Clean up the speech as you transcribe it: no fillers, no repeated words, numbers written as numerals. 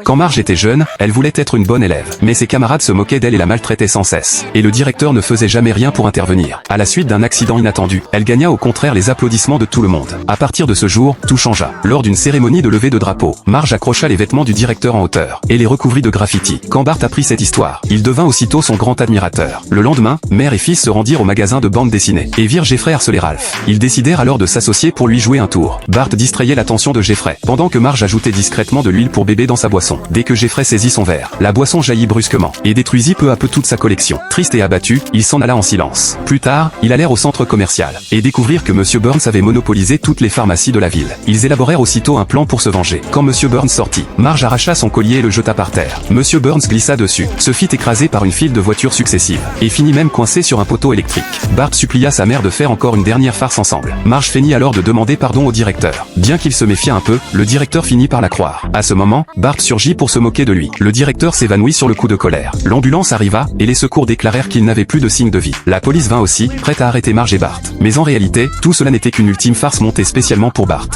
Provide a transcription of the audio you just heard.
Quand Marge était jeune, elle voulait être une bonne élève. Mais ses camarades se moquaient d'elle et la maltraitaient sans cesse. Et le directeur ne faisait jamais rien pour intervenir. À la suite d'un accident inattendu, elle gagna au contraire les applaudissements de tout le monde. À partir de ce jour, tout changea. Lors d'une cérémonie de levée de drapeau, Marge accrocha les vêtements du directeur en hauteur et les recouvrit de graffiti. Quand Bart apprit cette histoire, il devint aussitôt son grand admirateur. Le lendemain, mère et fils se rendirent au magasin de bande dessinée et virent Jeffrey harceler Ralph. Ils décidèrent alors de s'associer pour lui jouer un tour. Bart distrayait l'attention de Jeffrey, pendant que Marge ajoutait discrètement de l'huile pour bébé dans sa boisson. Dès que Jeffrey saisit son verre, la boisson jaillit brusquement et détruisit peu à peu toute sa collection. Triste et abattu, il s'en alla en silence. Plus tard, ils allèrent au centre commercial et découvrirent que Monsieur Burns avait monopolisé toutes les pharmacies de la ville. Ils élaborèrent aussitôt un plan pour se venger. Quand Monsieur Burns sortit, Marge arracha son collier et le jeta par terre. Monsieur Burns glissa dessus, se fit écraser par une file de voitures successives et finit même coincé sur un poteau électrique. Bart supplia sa mère de faire encore une dernière farce ensemble. Marge feignit alors de demander pardon au directeur. Bien qu'il se méfiât un peu, le directeur finit par la croire. À ce moment, Bart surgit pour se moquer de lui. Le directeur s'évanouit sur le coup de colère. L'ambulance arriva, et les secours déclarèrent qu'il n'avait plus de signe de vie. La police vint aussi, prête à arrêter Marge et Bart. Mais en réalité, tout cela n'était qu'une ultime farce montée spécialement pour Bart.